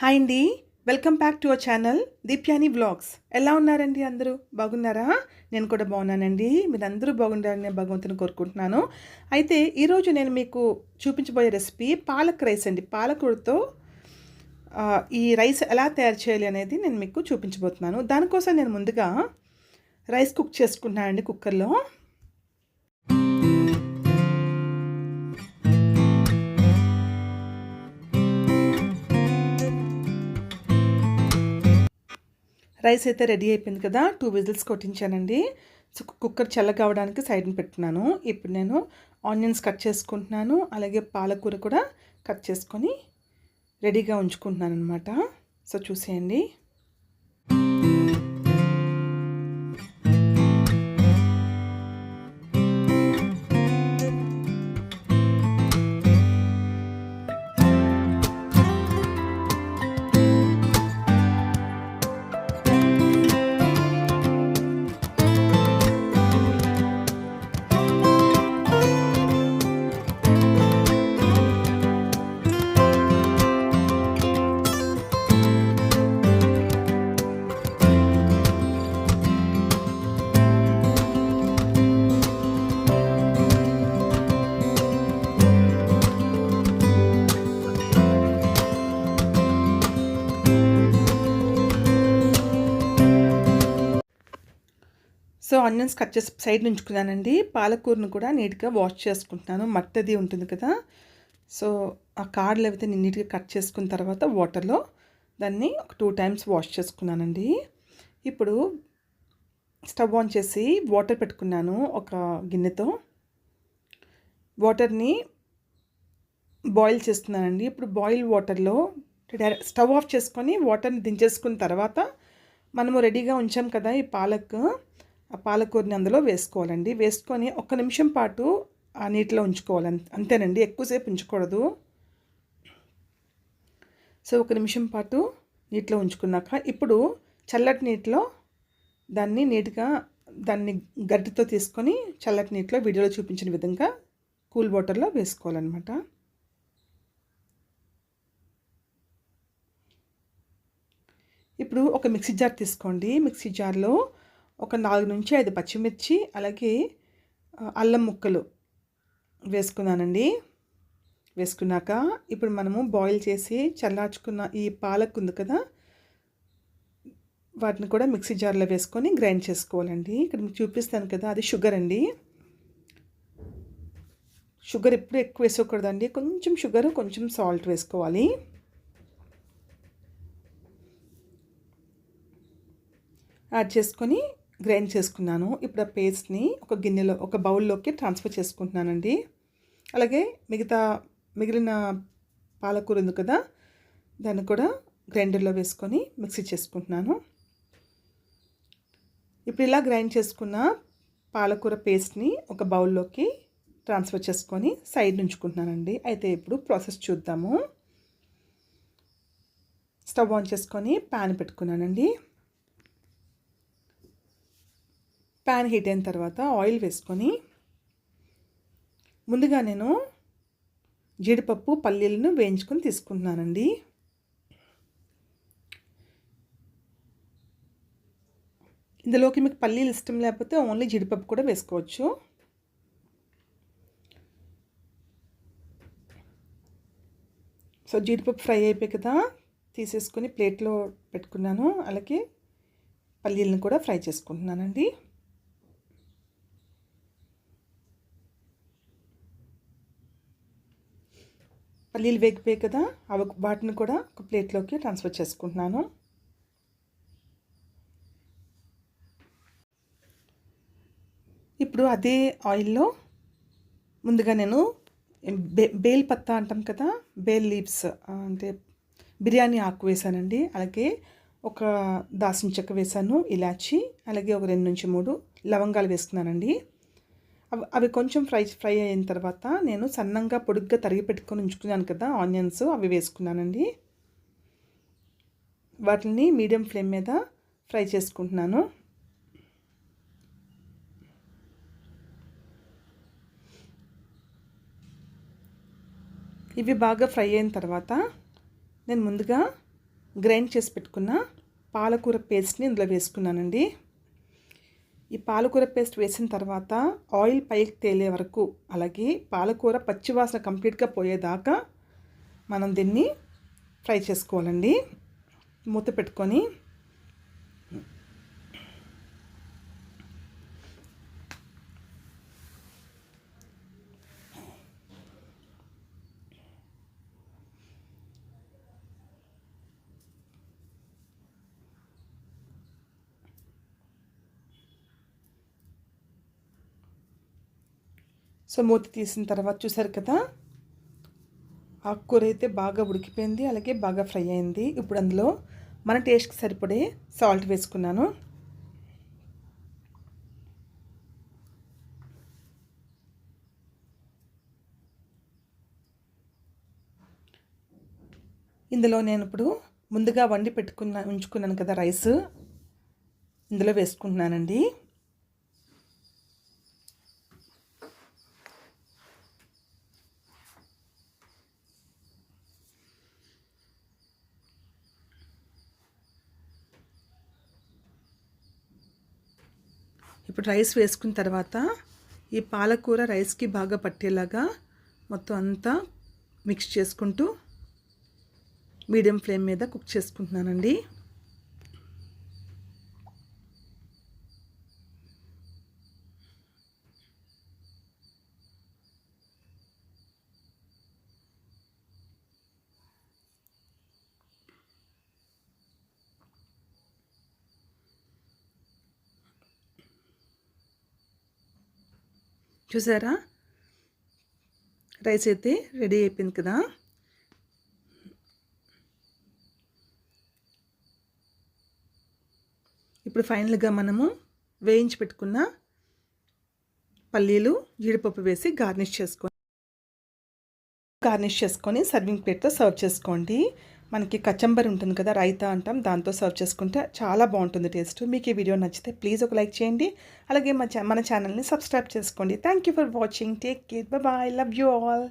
Hi అండి. Welcome back to our channel Deepyani vlogs. ఎలా ఉన్నారండి అందరూ? బాగున్నారా? నేను కూడా బాగున్నానండి. మీరందరూ బాగుండాలని నేను భగవంతుని కోరుకుంటున్నాను. అయితే ఈరోజు నేను మీకు చూపించబోయే రెసిపీ పాలక్ రైస్ అండి. పాలకూరతో ఈ రైస్ ఎలా తయారు చేయాలి అనేది నేను మీకు చూపించబోతున్నాను. దానికోసం నేను ముందుగా రైస్ కుక్ చేసుకుంటున్నానండి కుక్కర్లో. రైస్ అయితే రెడీ అయిపోయింది కదా. 2 విజిల్స్ కొట్టించానండి. సో కుక్కర్ చల్లగా అవ్వడానికి సైడ్ని పెట్టుకున్నాను. ఇప్పుడు నేను ఆనియన్స్ కట్ చేసుకుంటున్నాను. అలాగే పాలకూర కూడా కట్ చేసుకొని రెడీగా ఉంచుకుంటున్నాను అనమాట. సో చూసేయండి. సో ఆనియన్స్ కట్ చేసి సైడ్ ఉంచుకున్నానండి. పాలకూరను కూడా నీట్గా వాష్ చేసుకుంటున్నాను. మట్టది ఉంటుంది కదా. సో ఆ కాడలు అయితే నేను నీట్గా కట్ చేసుకున్న తర్వాత వాటర్లో దాన్ని ఒక 2 టైమ్స్ వాష్ చేసుకున్నానండి. ఇప్పుడు స్టవ్ ఆన్ చేసి వాటర్ పెట్టుకున్నాను ఒక గిన్నెతో. వాటర్ని బాయిల్ చేస్తున్నానండి. ఇప్పుడు బాయిల్ వాటర్లో స్టవ్ ఆఫ్ చేసుకొని వాటర్ని దించేసుకున్న తర్వాత మనము రెడీగా ఉంచాం కదా ఈ ఆ పాలకూరని అందులో వేసుకోవాలండి. వేసుకొని 1 నిమిషం పాటు ఆ నీటిలో ఉంచుకోవాలి. అంతేనండి, ఎక్కువసేపు ఉంచకూడదు. సో 1 నిమిషం పాటు నీటిలో ఉంచుకున్నాక ఇప్పుడు చల్లటి నీటిలో దాన్ని నీట్గా గడ్డితో తీసుకొని చల్లటి నీటిలో వీడియోలో చూపించిన విధంగా కూల్ వాటర్లో వేసుకోవాలన్నమాట. ఇప్పుడు ఒక మిక్సీ జార్ తీసుకోండి. మిక్సీ జార్లో ఒక 4 నుంచి 5 పచ్చిమిర్చి అలాగే అల్లం ముక్కలు వేసుకున్నానండి. వేసుకున్నాక ఇప్పుడు మనము బాయిల్ చేసి చల్లార్చుకున్న ఈ పాలక్ ఉంది కదా, వాటిని కూడా మిక్సీ జార్లో వేసుకొని గ్రైండ్ చేసుకోవాలండి. ఇక్కడ మీకు చూపిస్తాను కదా, అది షుగర్ అండి. షుగర్ ఎప్పుడు ఎక్కువ వేసుకోకూడదండి. కొంచెం షుగర్, కొంచెం సాల్ట్ వేసుకోవాలి. యాడ్ చేసుకొని గ్రైండ్ చేసుకున్నాను. ఇప్పుడు ఆ పేస్ట్ని ఒక గిన్నెలో ఒక బౌల్లోకి ట్రాన్స్ఫర్ చేసుకుంటున్నానండి. అలాగే మిగిలిన పాలకూర ఉంది కదా, దాన్ని కూడా గ్రైండర్లో వేసుకొని మిక్సీ చేసుకుంటున్నాను. ఇప్పుడు ఇలా గ్రైండ్ చేసుకున్న పాలకూర పేస్ట్ని ఒక బౌల్లోకి ట్రాన్స్ఫర్ చేసుకొని సైడ్ ఉంచుకుంటున్నానండి. అయితే ఇప్పుడు ప్రాసెస్ చూద్దాము. స్టవ్ ఆన్ చేసుకొని ప్యాన్ పెట్టుకున్నానండి. ప్యాన్ హీట్ అయిన తర్వాత ఆయిల్ వేసుకొని ముందుగా నేను జీడిపప్పు పల్లీలను వేయించుకొని తీసుకుంటున్నానండి. ఇందులోకి మీకు పల్లీలు ఇష్టం లేకపోతే ఓన్లీ జీడిపప్పు కూడా వేసుకోవచ్చు. సో జీడిపప్పు ఫ్రై అయిపోయి కదా, తీసేసుకొని ప్లేట్లో పెట్టుకున్నాను. అలాగే పల్లీలను కూడా ఫ్రై చేసుకుంటున్నానండి. పల్లీలు వేగిపోయాయి కదా, వాటిని కూడా ఒక ప్లేట్లోకి ట్రాన్స్ఫర్ చేసుకుంటున్నాను. ఇప్పుడు అదే ఆయిల్లో ముందుగా నేను బేల్ పత్తా అంటాం కదా, బేల్ లీవ్స్ అంటే బిర్యానీ ఆకు వేసానండి. అలాగే ఒక దాల్చిన చెక్క వేసాను, ఇలాచి, అలాగే ఒక 2 నుంచి 3 లవంగాలు వేసుకున్నానండి. అవి కొంచెం ఫ్రై అయిన తర్వాత నేను సన్నంగా పొడుగ్గా తరిగి పెట్టుకొని ఉంచుకున్నాను కదా ఆనియన్స్, అవి వేసుకున్నానండి. వాటిని మీడియం ఫ్లేమ్ మీద ఫ్రై చేసుకుంటున్నాను. ఇవి బాగా ఫ్రై అయిన తర్వాత నేను ముందుగా గ్రైండ్ చేసి పెట్టుకున్న పాలకూర పేస్ట్ని ఇందులో వేసుకున్నానండి. ఈ పాలకూర పేస్ట్ వేసిన తర్వాత ఆయిల్ పైకి తేలే వరకు, అలాగే పాలకూర పచ్చివాసన కంప్లీట్గా పోయేదాకా మనం దీన్ని ఫ్రై చేసుకోవాలండి. మూత పెట్టుకొని మూత తీసిన తర్వాత చూసారు కదా, ఆకుకూర అయితే బాగా ఉడికిపోయింది, అలాగే బాగా ఫ్రై అయింది. ఇప్పుడు అందులో మన టేస్ట్కి సరిపడే సాల్ట్ వేసుకున్నాను. ఇందులో నేను ఇప్పుడు ముందుగా వండి ఉంచుకున్నాను కదా రైస్, ఇందులో వేసుకుంటున్నానండి. ఇప్పుడు రైస్ వేసుకున్న తర్వాత ఈ పాలకూర రైస్కి బాగా పట్టేలాగా మొత్తం అంతా మిక్స్ చేసుకుంటూ మీడియం ఫ్లేమ్ మీద కుక్ చేసుకుంటున్నానండి. చూసారా, రైస్ అయితే రెడీ అయిపోయింది కదా. ఇప్పుడు ఫైనల్గా మనము వేయించి పెట్టుకున్న పల్లీలు, జీడిపప్పు వేసి గార్నిష్ చేసుకొని సర్వింగ్ ప్లేట్తో సర్వ్ చేసుకోండి. మనకి కచంబరి ఉంటుంది కదా, రైతా అంటాం, దాంతో సర్వ్ చేసుకుంటే చాలా బాగుంటుంది టేస్ట్. మీకు ఈ వీడియో నచ్చితే ప్లీజ్ ఒక లైక్ చేయండి, అలాగే మన ఛానల్ని సబ్స్క్రైబ్ చేసుకోండి. Thank you for watching. Take care, bye, love you all.